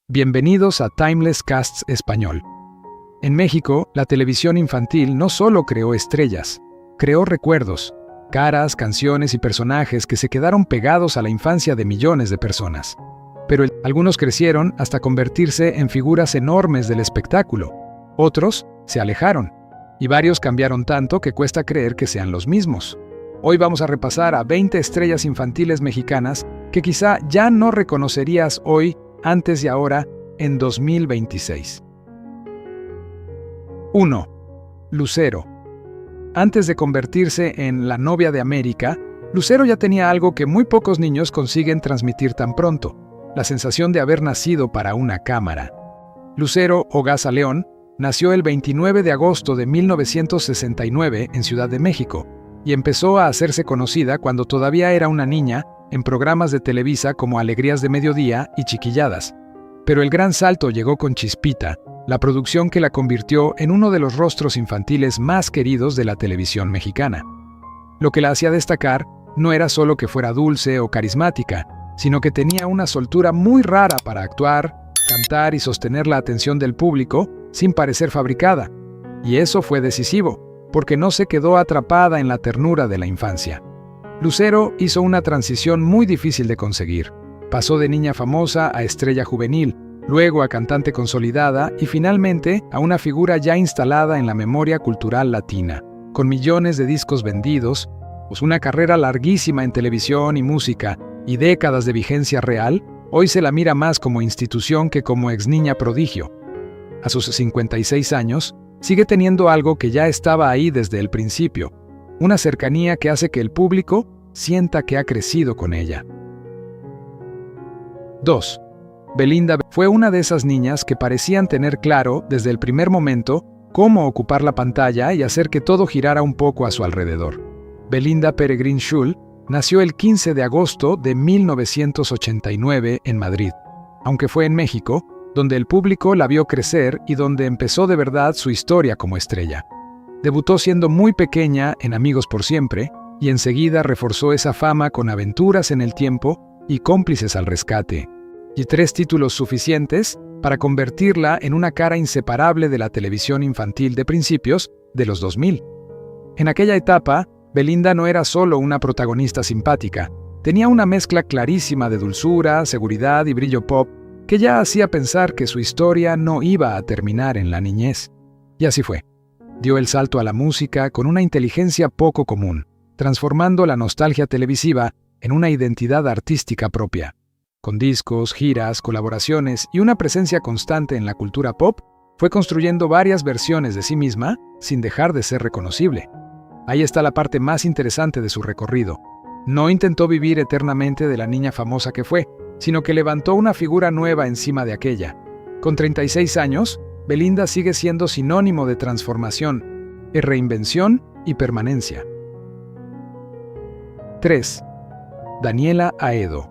Bienvenidos a Timeless Casts Español. En México, la televisión infantil no solo creó estrellas, creó recuerdos, caras, canciones y personajes que se quedaron pegados a la infancia de millones de personas. Pero algunos crecieron hasta convertirse en figuras enormes del espectáculo. Otros se alejaron, y varios cambiaron tanto que cuesta creer que sean los mismos. Hoy vamos a repasar a 20 estrellas infantiles mexicanas que quizá ya no reconocerías hoy, antes y ahora, en 2026. 1. Lucero. Antes de convertirse en la novia de América, Lucero ya tenía algo que muy pocos niños consiguen transmitir tan pronto: la sensación de haber nacido para una cámara. Lucero Ogasa León nació el 29 de agosto de 1969 en Ciudad de México y empezó a hacerse conocida cuando todavía era una niña en programas de Televisa como Alegrías de Mediodía y Chiquilladas. Pero el gran salto llegó con Chispita, la producción que la convirtió en uno de los rostros infantiles más queridos de la televisión mexicana. Lo que la hacía destacar no era solo que fuera dulce o carismática, sino que tenía una soltura muy rara para actuar, cantar y sostener la atención del público sin parecer fabricada. Y eso fue decisivo, porque no se quedó atrapada en la ternura de la infancia. Lucero hizo una transición muy difícil de conseguir. Pasó de niña famosa a estrella juvenil, luego a cantante consolidada y finalmente a una figura ya instalada en la memoria cultural latina. Con millones de discos vendidos, una carrera larguísima en televisión y música y décadas de vigencia real, hoy se la mira más como institución que como ex niña prodigio. A sus 56 años, sigue teniendo algo que ya estaba ahí desde el principio: una cercanía que hace que el público sienta que ha crecido con ella. 2. Belinda fue una de esas niñas que parecían tener claro desde el primer momento cómo ocupar la pantalla y hacer que todo girara un poco a su alrededor. Belinda Peregrín Schul nació el 15 de agosto de 1989 en Madrid, aunque fue en México donde el público la vio crecer y donde empezó de verdad su historia como estrella. Debutó siendo muy pequeña en Amigos por Siempre y enseguida reforzó esa fama con Aventuras en el Tiempo y Cómplices al Rescate, y 3 títulos suficientes para convertirla en una cara inseparable de la televisión infantil de principios de los 2000. En aquella etapa, Belinda no era solo una protagonista simpática, tenía una mezcla clarísima de dulzura, seguridad y brillo pop que ya hacía pensar que su historia no iba a terminar en la niñez. Y así fue. Dio el salto a la música con una inteligencia poco común, transformando la nostalgia televisiva en una identidad artística propia. Con discos, giras, colaboraciones y una presencia constante en la cultura pop, fue construyendo varias versiones de sí misma sin dejar de ser reconocible. Ahí está la parte más interesante de su recorrido. No intentó vivir eternamente de la niña famosa que fue, sino que levantó una figura nueva encima de aquella. Con 36 años, Belinda sigue siendo sinónimo de transformación, reinvención y permanencia. 3. Daniela Aedo.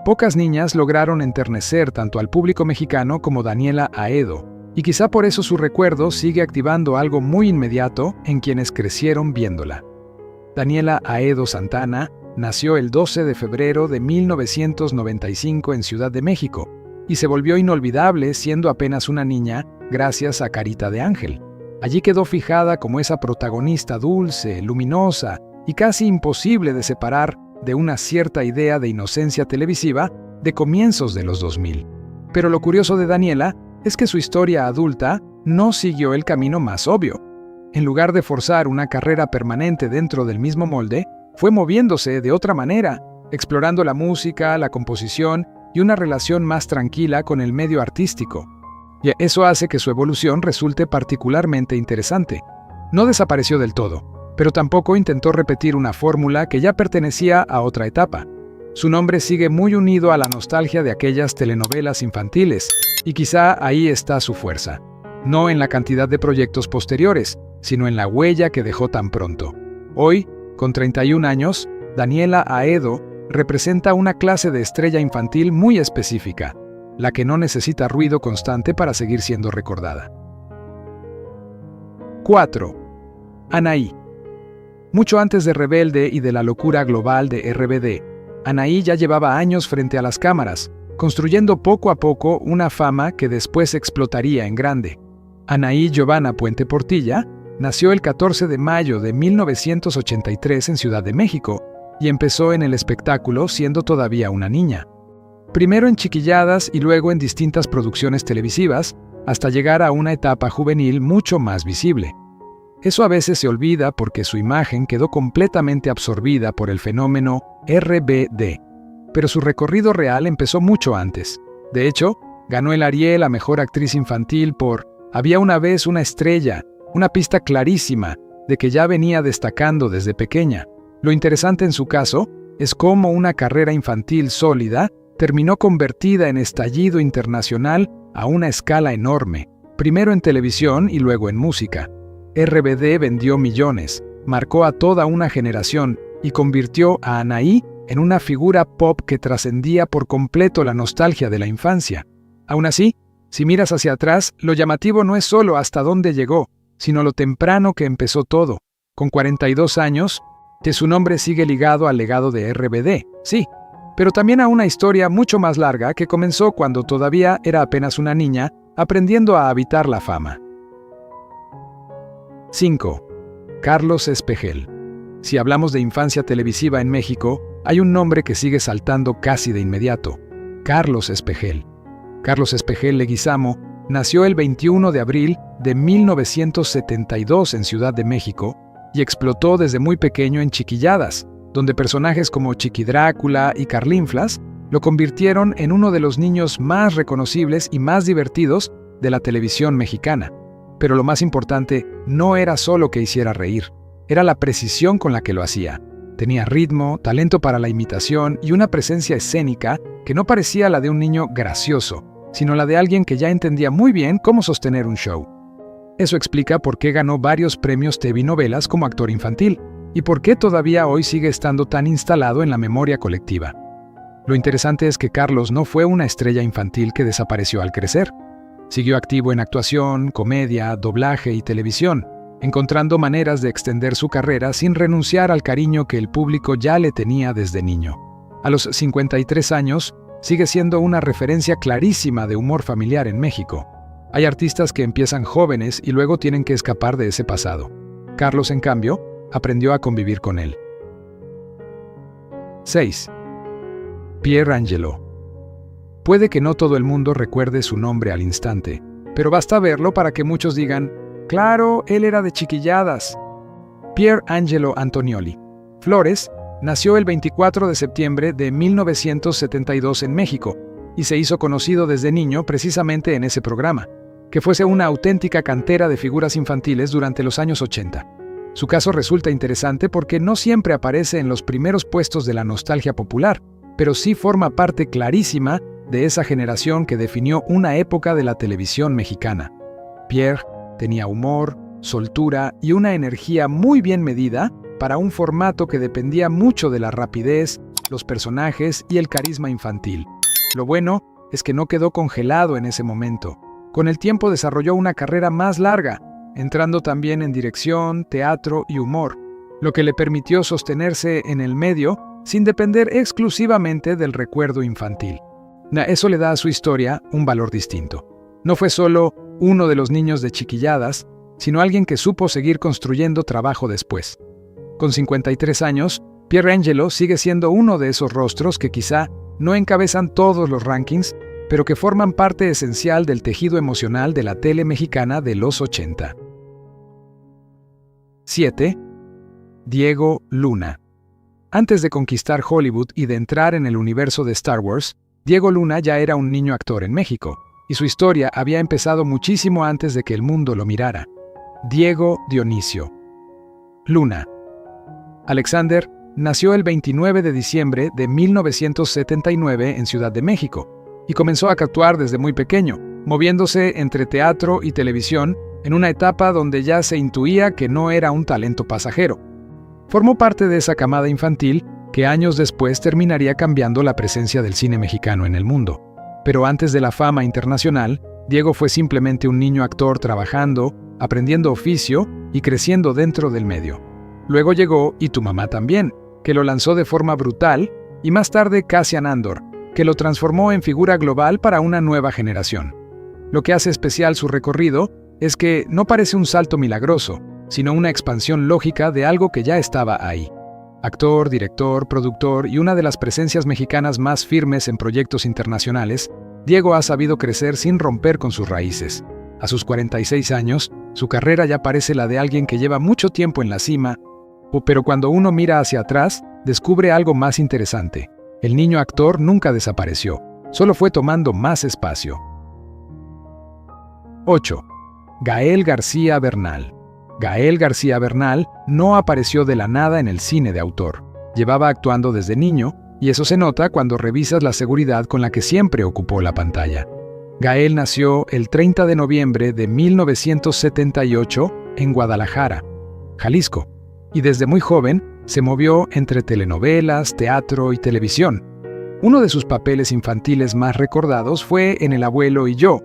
Pocas niñas lograron enternecer tanto al público mexicano como Daniela Aedo, y quizá por eso su recuerdo sigue activando algo muy inmediato en quienes crecieron viéndola. Daniela Aedo Santana nació el 12 de febrero de 1995 en Ciudad de México, y se volvió inolvidable siendo apenas una niña gracias a Carita de Ángel. Allí quedó fijada como esa protagonista dulce, luminosa y casi imposible de separar de una cierta idea de inocencia televisiva de comienzos de los 2000. Pero lo curioso de Daniela es que su historia adulta no siguió el camino más obvio. En lugar de forzar una carrera permanente dentro del mismo molde, fue moviéndose de otra manera, explorando la música, la composición y una relación más tranquila con el medio artístico. Y eso hace que su evolución resulte particularmente interesante. No desapareció del todo, pero tampoco intentó repetir una fórmula que ya pertenecía a otra etapa. Su nombre sigue muy unido a la nostalgia de aquellas telenovelas infantiles, y quizá ahí está su fuerza. No en la cantidad de proyectos posteriores, sino en la huella que dejó tan pronto. Hoy, con 31 años, Daniela Aedo representa una clase de estrella infantil muy específica, la que no necesita ruido constante para seguir siendo recordada. 4. Anaí. Mucho antes de Rebelde y de la locura global de RBD, Anaí ya llevaba años frente a las cámaras, construyendo poco a poco una fama que después explotaría en grande. Anaí Giovanna Puente Portilla nació el 14 de mayo de 1983 en Ciudad de México y empezó en el espectáculo siendo todavía una niña. Primero en chiquilladas y luego en distintas producciones televisivas, hasta llegar a una etapa juvenil mucho más visible. Eso a veces se olvida porque su imagen quedó completamente absorbida por el fenómeno RBD, pero su recorrido real empezó mucho antes. De hecho, ganó el Ariel a Mejor Actriz Infantil por Había una vez una estrella, una pista clarísima de que ya venía destacando desde pequeña. Lo interesante en su caso es cómo una carrera infantil sólida terminó convertida en estallido internacional a una escala enorme, primero en televisión y luego en música. RBD vendió millones, marcó a toda una generación y convirtió a Anaí en una figura pop que trascendía por completo la nostalgia de la infancia. Aún así, si miras hacia atrás, lo llamativo no es solo hasta dónde llegó, sino lo temprano que empezó todo. Con 42 años, que su nombre sigue ligado al legado de RBD, sí, pero también a una historia mucho más larga que comenzó cuando todavía era apenas una niña, aprendiendo a habitar la fama. 5. Carlos Espejel. Si hablamos de infancia televisiva en México, hay un nombre que sigue saltando casi de inmediato: Carlos Espejel. Carlos Espejel Leguizamo nació el 21 de abril de 1972 en Ciudad de México y explotó desde muy pequeño en chiquilladas, donde personajes como Chiqui Drácula y Carlinflas lo convirtieron en uno de los niños más reconocibles y más divertidos de la televisión mexicana. Pero lo más importante no era solo que hiciera reír, era la precisión con la que lo hacía. Tenía ritmo, talento para la imitación y una presencia escénica que no parecía la de un niño gracioso, sino la de alguien que ya entendía muy bien cómo sostener un show. Eso explica por qué ganó varios premios TV Novelas como actor infantil y por qué todavía hoy sigue estando tan instalado en la memoria colectiva. Lo interesante es que Carlos no fue una estrella infantil que desapareció al crecer. Siguió activo en actuación, comedia, doblaje y televisión, encontrando maneras de extender su carrera sin renunciar al cariño que el público ya le tenía desde niño. A los 53 años, sigue siendo una referencia clarísima de humor familiar en México. Hay artistas que empiezan jóvenes y luego tienen que escapar de ese pasado. Carlos, en cambio, aprendió a convivir con él. 6. Pier Angelo. Puede que no todo el mundo recuerde su nombre al instante, pero basta verlo para que muchos digan: «Claro, él era de chiquilladas». Pier Angelo Antonioli Flores nació el 24 de septiembre de 1972 en México y se hizo conocido desde niño precisamente en ese programa, que fuese una auténtica cantera de figuras infantiles durante los años 80. Su caso resulta interesante porque no siempre aparece en los primeros puestos de la nostalgia popular, pero sí forma parte clarísima de esa generación que definió una época de la televisión mexicana. Pierre tenía humor, soltura y una energía muy bien medida para un formato que dependía mucho de la rapidez, los personajes y el carisma infantil. Lo bueno es que no quedó congelado en ese momento. Con el tiempo desarrolló una carrera más larga, entrando también en dirección, teatro y humor, lo que le permitió sostenerse en el medio sin depender exclusivamente del recuerdo infantil. Eso le da a su historia un valor distinto. No fue solo uno de los niños de chiquilladas, sino alguien que supo seguir construyendo trabajo después. Con 53 años, Pier Angelo sigue siendo uno de esos rostros que quizá no encabezan todos los rankings, pero que forman parte esencial del tejido emocional de la tele mexicana de los 80. 7. Diego Luna. Antes de conquistar Hollywood y de entrar en el universo de Star Wars, Diego Luna ya era un niño actor en México, y su historia había empezado muchísimo antes de que el mundo lo mirara. Diego Dionisio Luna. Alexander nació el 29 de diciembre de 1979 en Ciudad de México y comenzó a actuar desde muy pequeño, moviéndose entre teatro y televisión en una etapa donde ya se intuía que no era un talento pasajero. Formó parte de esa camada infantil que años después terminaría cambiando la presencia del cine mexicano en el mundo. Pero antes de la fama internacional, Diego fue simplemente un niño actor trabajando, aprendiendo oficio y creciendo dentro del medio. Luego llegó Y tu mamá también, que lo lanzó de forma brutal, y más tarde Cassian Andor, que lo transformó en figura global para una nueva generación. Lo que hace especial su recorrido es que no parece un salto milagroso, sino una expansión lógica de algo que ya estaba ahí. Actor, director, productor y una de las presencias mexicanas más firmes en proyectos internacionales, Diego ha sabido crecer sin romper con sus raíces. A sus 46 años, su carrera ya parece la de alguien que lleva mucho tiempo en la cima, pero cuando uno mira hacia atrás, descubre algo más interesante. El niño actor nunca desapareció, solo fue tomando más espacio. 8. Gael García Bernal. Gael García Bernal no apareció de la nada en el cine de autor. Llevaba actuando desde niño, y eso se nota cuando revisas la seguridad con la que siempre ocupó la pantalla. Gael nació el 30 de noviembre de 1978 en Guadalajara, Jalisco, y desde muy joven se movió entre telenovelas, teatro y televisión. Uno de sus papeles infantiles más recordados fue en El abuelo y yo,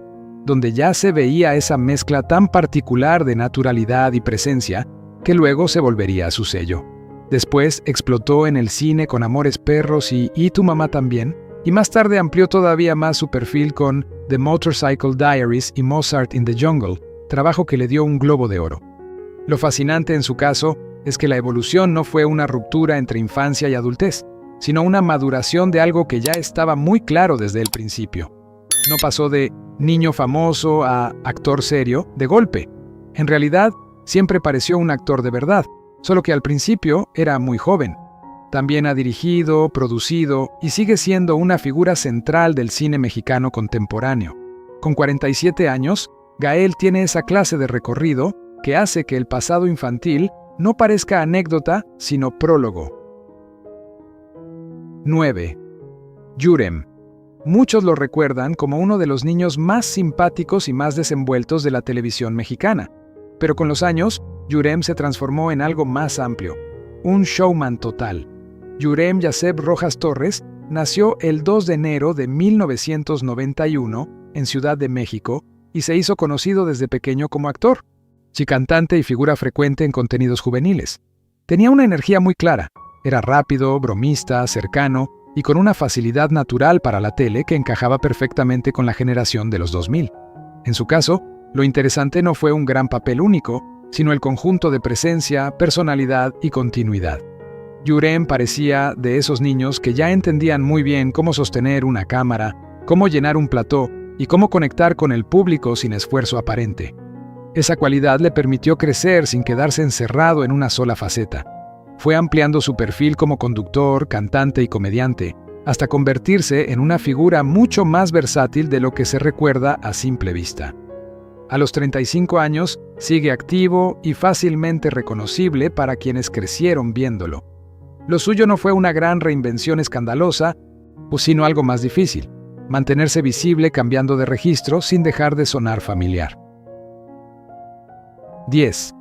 donde ya se veía esa mezcla tan particular de naturalidad y presencia que luego se volvería su sello. Después explotó en el cine con Amores Perros y Tu mamá también, y más tarde amplió todavía más su perfil con The Motorcycle Diaries y Mozart in the Jungle, trabajo que le dio un Globo de Oro. Lo fascinante en su caso es que la evolución no fue una ruptura entre infancia y adultez, sino una maduración de algo que ya estaba muy claro desde el principio. No pasó de niño famoso a actor serio de golpe. En realidad, siempre pareció un actor de verdad, solo que al principio era muy joven. También ha dirigido, producido y sigue siendo una figura central del cine mexicano contemporáneo. Con 47 años, Gael tiene esa clase de recorrido que hace que el pasado infantil no parezca anécdota, sino prólogo. 9. Yurem. Muchos lo recuerdan como uno de los niños más simpáticos y más desenvueltos de la televisión mexicana. Pero con los años, Yurem se transformó en algo más amplio, un showman total. Yurem Yaseb Rojas Torres nació el 2 de enero de 1991 en Ciudad de México y se hizo conocido desde pequeño como actor, chicantante y figura frecuente en contenidos juveniles. Tenía una energía muy clara, era rápido, bromista, cercano y con una facilidad natural para la tele que encajaba perfectamente con la generación de los 2000. En su caso, lo interesante no fue un gran papel único, sino el conjunto de presencia, personalidad y continuidad. Yurem parecía de esos niños que ya entendían muy bien cómo sostener una cámara, cómo llenar un plató y cómo conectar con el público sin esfuerzo aparente. Esa cualidad le permitió crecer sin quedarse encerrado en una sola faceta. Fue ampliando su perfil como conductor, cantante y comediante, hasta convertirse en una figura mucho más versátil de lo que se recuerda a simple vista. A los 35 años, sigue activo y fácilmente reconocible para quienes crecieron viéndolo. Lo suyo no fue una gran reinvención escandalosa, sino algo más difícil: mantenerse visible cambiando de registro sin dejar de sonar familiar. 10.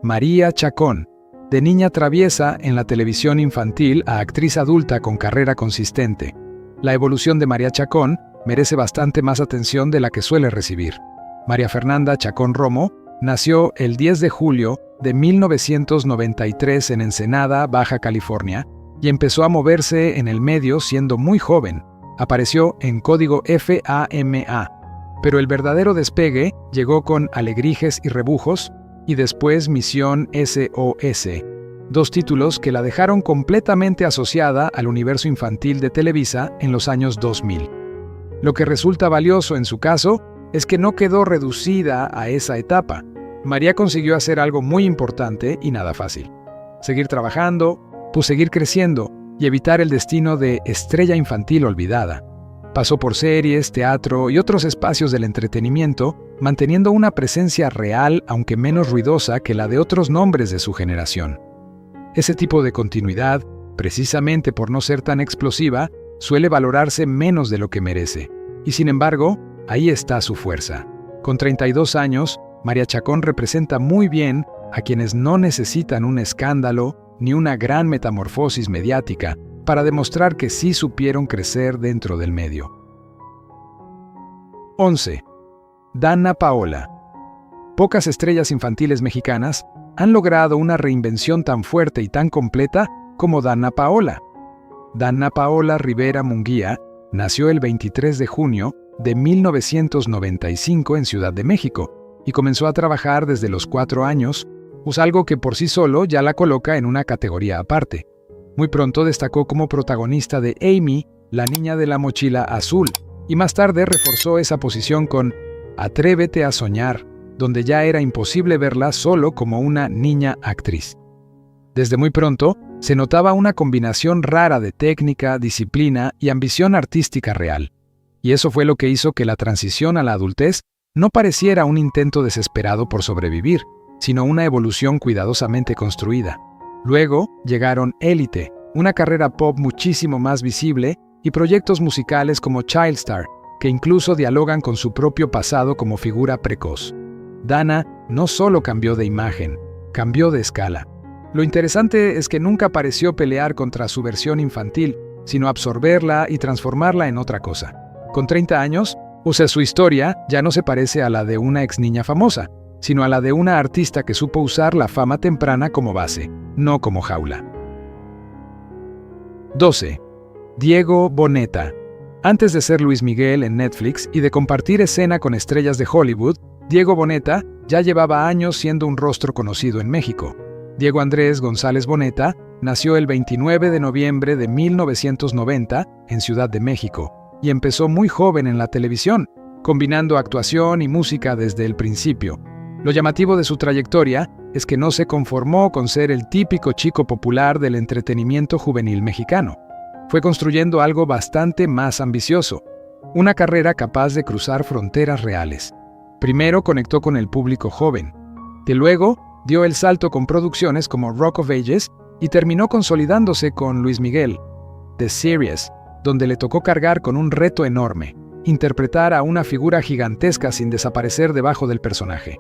María Chacón. De niña traviesa en la televisión infantil a actriz adulta con carrera consistente. La evolución de María Chacón merece bastante más atención de la que suele recibir. María Fernanda Chacón Romo nació el 10 de julio de 1993 en Ensenada, Baja California, y empezó a moverse en el medio siendo muy joven. Apareció en Código FAMA, pero el verdadero despegue llegó con Alegrijes y Rebujos y después Misión SOS, dos títulos que la dejaron completamente asociada al universo infantil de Televisa en los años 2000. Lo que resulta valioso en su caso es que no quedó reducida a esa etapa. María consiguió hacer algo muy importante y nada fácil: seguir trabajando, seguir creciendo y evitar el destino de estrella infantil olvidada. Pasó por series, teatro y otros espacios del entretenimiento, manteniendo una presencia real, aunque menos ruidosa que la de otros nombres de su generación. Ese tipo de continuidad, precisamente por no ser tan explosiva, suele valorarse menos de lo que merece. Y sin embargo, ahí está su fuerza. Con 32 años, María Chacón representa muy bien a quienes no necesitan un escándalo ni una gran metamorfosis mediática para demostrar que sí supieron crecer dentro del medio. 11. Danna Paola. Pocas estrellas infantiles mexicanas han logrado una reinvención tan fuerte y tan completa como Danna Paola. Danna Paola Rivera Munguía nació el 23 de junio de 1995 en Ciudad de México y comenzó a trabajar desde los 4 años, algo que por sí solo ya la coloca en una categoría aparte. Muy pronto destacó como protagonista de Amy, la niña de la mochila azul, y más tarde reforzó esa posición con Atrévete a soñar, donde ya era imposible verla solo como una niña actriz. Desde muy pronto, se notaba una combinación rara de técnica, disciplina y ambición artística real. Y eso fue lo que hizo que la transición a la adultez no pareciera un intento desesperado por sobrevivir, sino una evolución cuidadosamente construida. Luego llegaron Élite, una carrera pop muchísimo más visible, y proyectos musicales como Childstar, que incluso dialogan con su propio pasado como figura precoz. Dana no solo cambió de imagen, cambió de escala. Lo interesante es que nunca pareció pelear contra su versión infantil, sino absorberla y transformarla en otra cosa. Con 30 años, su historia ya no se parece a la de una ex niña famosa, sino a la de una artista que supo usar la fama temprana como base, no como jaula. 12. Diego Boneta. Antes de ser Luis Miguel en Netflix y de compartir escena con estrellas de Hollywood, Diego Boneta ya llevaba años siendo un rostro conocido en México. Diego Andrés González Boneta nació el 29 de noviembre de 1990 en Ciudad de México y empezó muy joven en la televisión, combinando actuación y música desde el principio. Lo llamativo de su trayectoria es que no se conformó con ser el típico chico popular del entretenimiento juvenil mexicano. Fue construyendo algo bastante más ambicioso, una carrera capaz de cruzar fronteras reales. Primero conectó con el público joven, que luego dio el salto con producciones como Rock of Ages y terminó consolidándose con Luis Miguel, The Series, donde le tocó cargar con un reto enorme, interpretar a una figura gigantesca sin desaparecer debajo del personaje.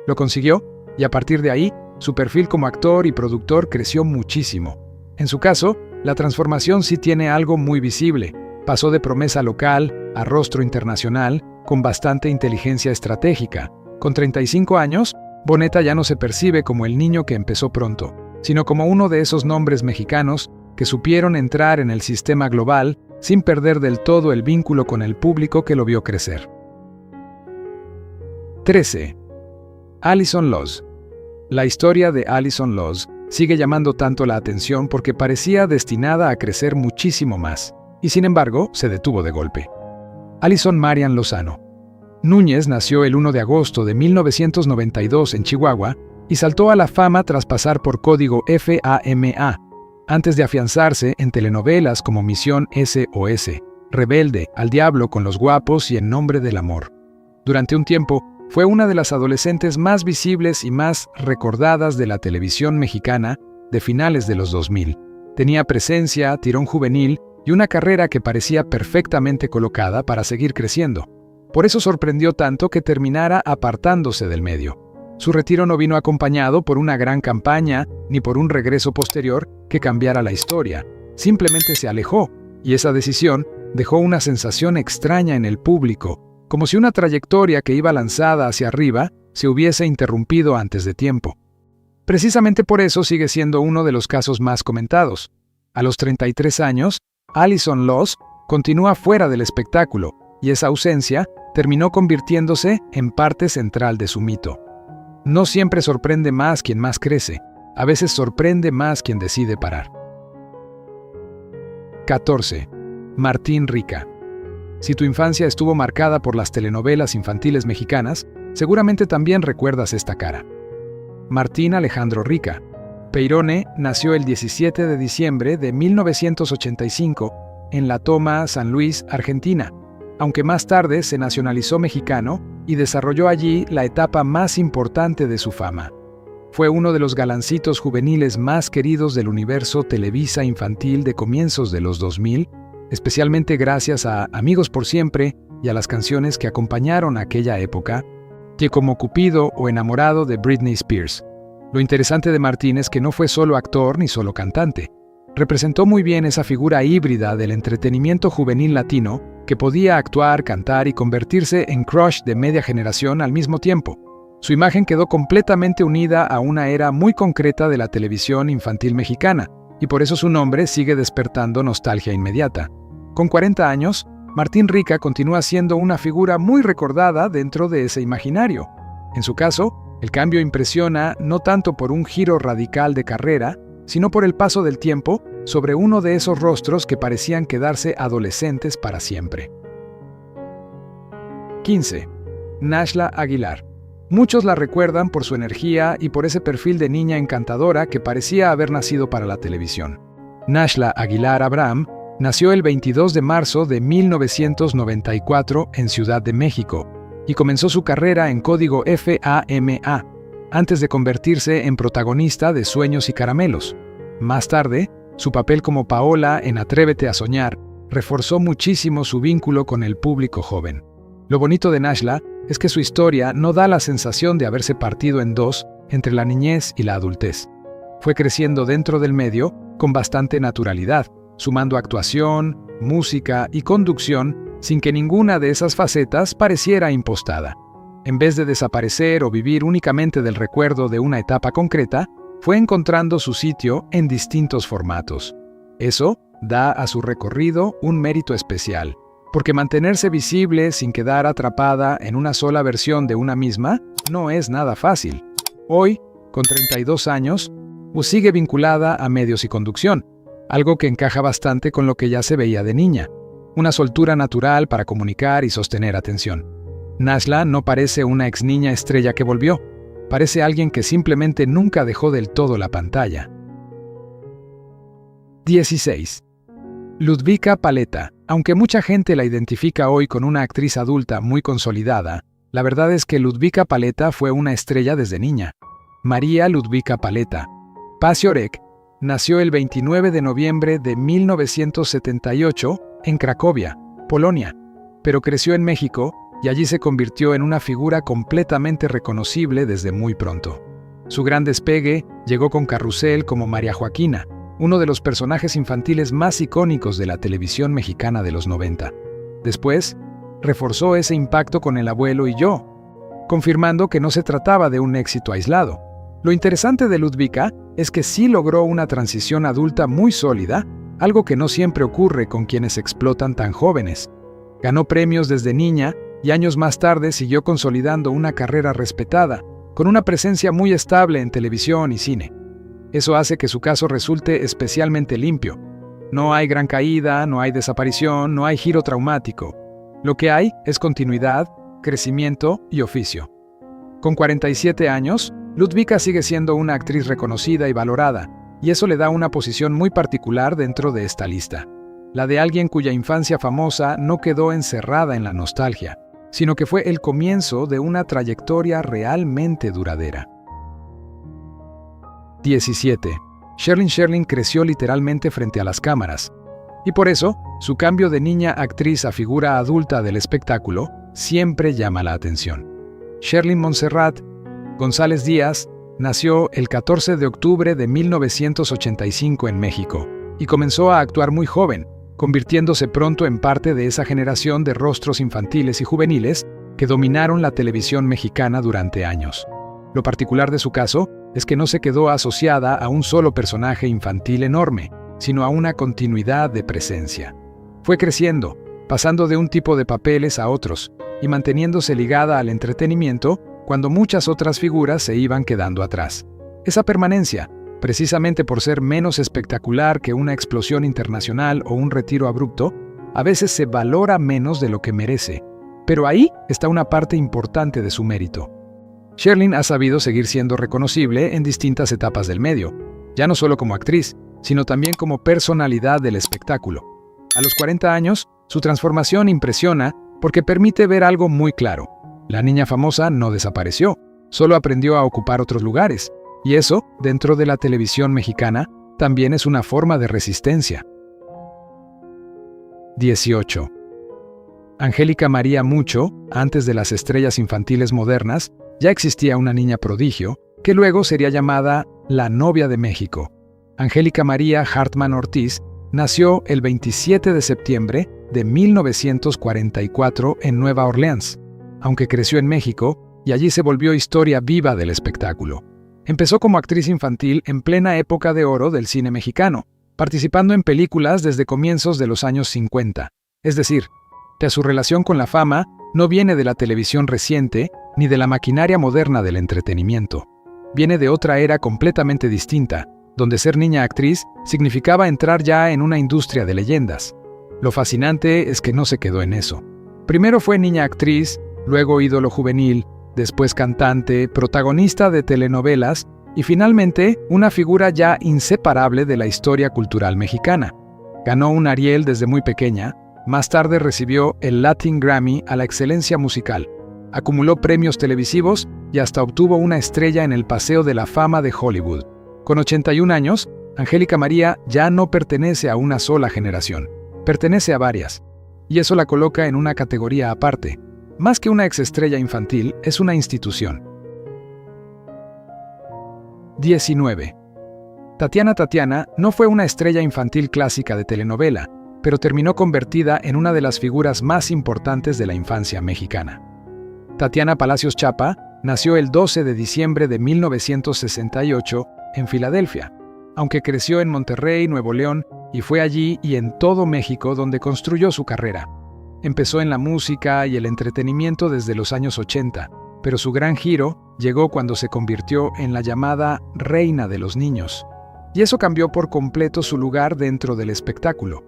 Lo consiguió, y a partir de ahí, su perfil como actor y productor creció muchísimo. En su caso, la transformación sí tiene algo muy visible. Pasó de promesa local a rostro internacional, con bastante inteligencia estratégica. Con 35 años, Boneta ya no se percibe como el niño que empezó pronto, sino como uno de esos nombres mexicanos que supieron entrar en el sistema global sin perder del todo el vínculo con el público que lo vio crecer. 13. Alison Loos. La historia de Alison Loos sigue llamando tanto la atención porque parecía destinada a crecer muchísimo más, y sin embargo se detuvo de golpe. Alison Marian Lozano. Núñez nació el 1 de agosto de 1992 en Chihuahua y saltó a la fama tras pasar por Código FAMA, antes de afianzarse en telenovelas como Misión SOS, Rebelde, Al Diablo con los Guapos y En Nombre del Amor. Durante un tiempo, fue una de las adolescentes más visibles y más recordadas de la televisión mexicana de finales de los 2000. Tenía presencia, tirón juvenil y una carrera que parecía perfectamente colocada para seguir creciendo. Por eso sorprendió tanto que terminara apartándose del medio. Su retiro no vino acompañado por una gran campaña ni por un regreso posterior que cambiara la historia. Simplemente se alejó, y esa decisión dejó una sensación extraña en el público, como si una trayectoria que iba lanzada hacia arriba se hubiese interrumpido antes de tiempo. Precisamente por eso sigue siendo uno de los casos más comentados. A los 33 años, Alison Loos continúa fuera del espectáculo, y esa ausencia terminó convirtiéndose en parte central de su mito. No siempre sorprende más quien más crece, a veces sorprende más quien decide parar. 14. Martín Rica. Si tu infancia estuvo marcada por las telenovelas infantiles mexicanas, seguramente también recuerdas esta cara. Martín Alejandro Rica. Peirone nació el 17 de diciembre de 1985 en La Toma, San Luis, Argentina, aunque más tarde se nacionalizó mexicano y desarrolló allí la etapa más importante de su fama. Fue uno de los galancitos juveniles más queridos del universo Televisa infantil de comienzos de los 2000, especialmente gracias a Amigos por Siempre y a las canciones que acompañaron aquella época, que como Cupido o Enamorado de Britney Spears. Lo interesante de Martín es que no fue solo actor ni solo cantante. Representó muy bien esa figura híbrida del entretenimiento juvenil latino que podía actuar, cantar y convertirse en crush de media generación al mismo tiempo. Su imagen quedó completamente unida a una era muy concreta de la televisión infantil mexicana, y por eso su nombre sigue despertando nostalgia inmediata. Con 40 años, Martín Rica continúa siendo una figura muy recordada dentro de ese imaginario. En su caso, el cambio impresiona no tanto por un giro radical de carrera, sino por el paso del tiempo sobre uno de esos rostros que parecían quedarse adolescentes para siempre. 15. Naxla Aguilar. Muchos la recuerdan por su energía y por ese perfil de niña encantadora que parecía haber nacido para la televisión. Naxla Aguilar Abraham nació el 22 de marzo de 1994 en Ciudad de México y comenzó su carrera en código FAMA, antes de convertirse en protagonista de Sueños y Caramelos. Más tarde, su papel como Paola en Atrévete a Soñar reforzó muchísimo su vínculo con el público joven. Lo bonito de Naxla es que su historia no da la sensación de haberse partido en dos entre la niñez y la adultez. Fue creciendo dentro del medio con bastante naturalidad, sumando actuación, música y conducción sin que ninguna de esas facetas pareciera impostada. En vez de desaparecer o vivir únicamente del recuerdo de una etapa concreta, fue encontrando su sitio en distintos formatos. Eso da a su recorrido un mérito especial, porque mantenerse visible sin quedar atrapada en una sola versión de una misma no es nada fácil. Hoy, con 32 años, sigue vinculada a medios y conducción, algo que encaja bastante con lo que ya se veía de niña, una soltura natural para comunicar y sostener atención. Naxla no parece una ex niña estrella que volvió, parece alguien que simplemente nunca dejó del todo la pantalla. 16. Ludwika Paleta. Aunque mucha gente la identifica hoy con una actriz adulta muy consolidada, la verdad es que Ludwika Paleta fue una estrella desde niña. María Ludwika Paleta Paciorek nació el 29 de noviembre de 1978 en Cracovia, Polonia, pero creció en México y allí se convirtió en una figura completamente reconocible desde muy pronto. Su gran despegue llegó con Carrusel como María Joaquina, uno de los personajes infantiles más icónicos de la televisión mexicana de los 90. Después, reforzó ese impacto con El abuelo y yo, confirmando que no se trataba de un éxito aislado. Lo interesante de Ludwika es que sí logró una transición adulta muy sólida, algo que no siempre ocurre con quienes explotan tan jóvenes. Ganó premios desde niña y años más tarde siguió consolidando una carrera respetada, con una presencia muy estable en televisión y cine. Eso hace que su caso resulte especialmente limpio. No hay gran caída, no hay desaparición, no hay giro traumático. Lo que hay es continuidad, crecimiento y oficio. Con 47 años, Ludwika sigue siendo una actriz reconocida y valorada, y eso le da una posición muy particular dentro de esta lista. La de alguien cuya infancia famosa no quedó encerrada en la nostalgia, sino que fue el comienzo de una trayectoria realmente duradera. 17. Sherlyn creció literalmente frente a las cámaras, y por eso, su cambio de niña actriz a figura adulta del espectáculo siempre llama la atención. Sherlyn Montserrat González Díaz nació el 14 de octubre de 1985 en México, y comenzó a actuar muy joven, convirtiéndose pronto en parte de esa generación de rostros infantiles y juveniles que dominaron la televisión mexicana durante años. Lo particular de su caso es que no se quedó asociada a un solo personaje infantil enorme, sino a una continuidad de presencia. Fue creciendo, pasando de un tipo de papeles a otros, y manteniéndose ligada al entretenimiento cuando muchas otras figuras se iban quedando atrás. Esa permanencia, precisamente por ser menos espectacular que una explosión internacional o un retiro abrupto, a veces se valora menos de lo que merece, pero ahí está una parte importante de su mérito. Sherlyn ha sabido seguir siendo reconocible en distintas etapas del medio, ya no solo como actriz, sino también como personalidad del espectáculo. A los 40 años, su transformación impresiona porque permite ver algo muy claro. La niña famosa no desapareció, solo aprendió a ocupar otros lugares, y eso, dentro de la televisión mexicana, también es una forma de resistencia. 18. Angélica María Mucho, antes de las estrellas infantiles modernas, ya existía una niña prodigio, que luego sería llamada la novia de México. Angélica María Hartman Ortiz nació el 27 de septiembre de 1944 en Nueva Orleans, aunque creció en México y allí se volvió historia viva del espectáculo. Empezó como actriz infantil en plena época de oro del cine mexicano, participando en películas desde comienzos de los años 50, es decir, Su relación con la fama no viene de la televisión reciente ni de la maquinaria moderna del entretenimiento. Viene de otra era completamente distinta, donde ser niña actriz significaba entrar ya en una industria de leyendas. Lo fascinante es que no se quedó en eso. Primero fue niña actriz, luego ídolo juvenil, después cantante, protagonista de telenovelas y finalmente una figura ya inseparable de la historia cultural mexicana. Ganó un Ariel desde muy pequeña, más tarde recibió el Latin Grammy a la excelencia musical, acumuló premios televisivos y hasta obtuvo una estrella en el Paseo de la Fama de Hollywood. Con 81 años, Angélica María ya no pertenece a una sola generación, pertenece a varias, y eso la coloca en una categoría aparte. Más que una exestrella infantil, es una institución. 19. Tatiana no fue una estrella infantil clásica de telenovela, pero terminó convertida en una de las figuras más importantes de la infancia mexicana. Tatiana Palacios Chapa nació el 12 de diciembre de 1968 en Filadelfia, aunque creció en Monterrey, Nuevo León, y fue allí y en todo México donde construyó su carrera. Empezó en la música y el entretenimiento desde los años 80, pero su gran giro llegó cuando se convirtió en la llamada reina de los niños. Y eso cambió por completo su lugar dentro del espectáculo.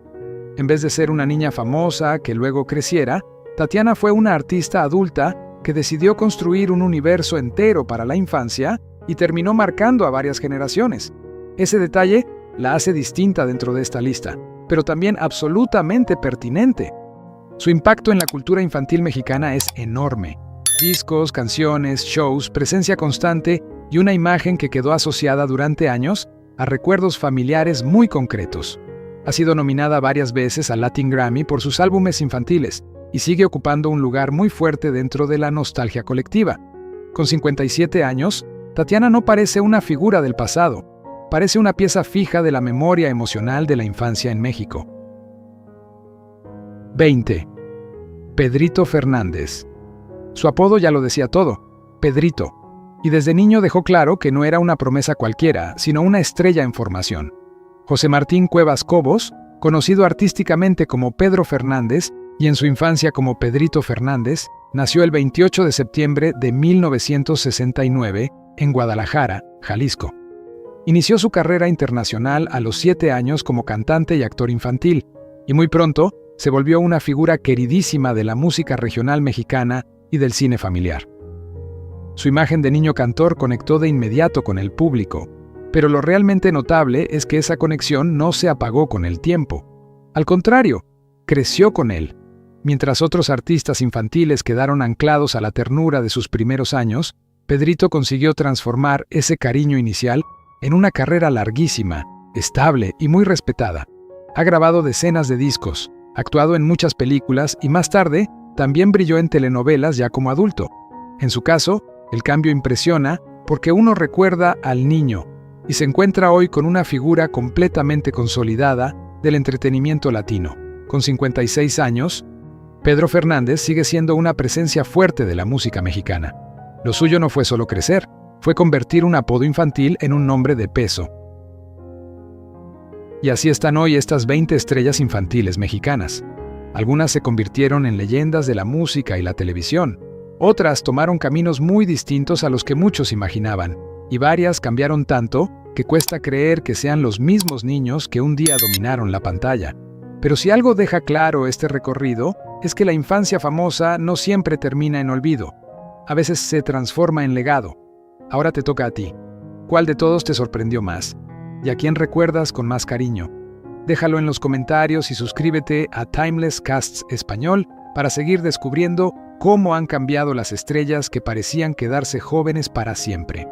En vez de ser una niña famosa que luego creciera, Tatiana fue una artista adulta que decidió construir un universo entero para la infancia y terminó marcando a varias generaciones. Ese detalle la hace distinta dentro de esta lista, pero también absolutamente pertinente. Su impacto en la cultura infantil mexicana es enorme. Discos, canciones, shows, presencia constante y una imagen que quedó asociada durante años a recuerdos familiares muy concretos. Ha sido nominada varias veces al Latin Grammy por sus álbumes infantiles y sigue ocupando un lugar muy fuerte dentro de la nostalgia colectiva. Con 57 años, Tatiana no parece una figura del pasado, parece una pieza fija de la memoria emocional de la infancia en México. 20. Pedrito Fernández. Su apodo ya lo decía todo, Pedrito, y desde niño dejó claro que no era una promesa cualquiera, sino una estrella en formación. José Martín Cuevas Cobos, conocido artísticamente como Pedro Fernández y en su infancia como Pedrito Fernández, nació el 28 de septiembre de 1969 en Guadalajara, Jalisco. Inició su carrera internacional a los 7 años como cantante y actor infantil, y muy pronto se volvió una figura queridísima de la música regional mexicana y del cine familiar. Su imagen de niño cantor conectó de inmediato con el público, pero lo realmente notable es que esa conexión no se apagó con el tiempo. Al contrario, creció con él. Mientras otros artistas infantiles quedaron anclados a la ternura de sus primeros años, Pedrito consiguió transformar ese cariño inicial en una carrera larguísima, estable y muy respetada. Ha grabado decenas de discos, actuado en muchas películas y más tarde también brilló en telenovelas ya como adulto. En su caso, el cambio impresiona porque uno recuerda al niño y se encuentra hoy con una figura completamente consolidada del entretenimiento latino. Con 56 años, Pedro Fernández sigue siendo una presencia fuerte de la música mexicana. Lo suyo no fue solo crecer, fue convertir un apodo infantil en un nombre de peso. Y así están hoy estas 20 estrellas infantiles mexicanas. Algunas se convirtieron en leyendas de la música y la televisión. Otras tomaron caminos muy distintos a los que muchos imaginaban, y varias cambiaron tanto que cuesta creer que sean los mismos niños que un día dominaron la pantalla. Pero si algo deja claro este recorrido, es que la infancia famosa no siempre termina en olvido. A veces se transforma en legado. Ahora te toca a ti. ¿Cuál de todos te sorprendió más? ¿Y a quién recuerdas con más cariño? Déjalo en los comentarios y suscríbete a Timeless Casts Español para seguir descubriendo cómo han cambiado las estrellas que parecían quedarse jóvenes para siempre.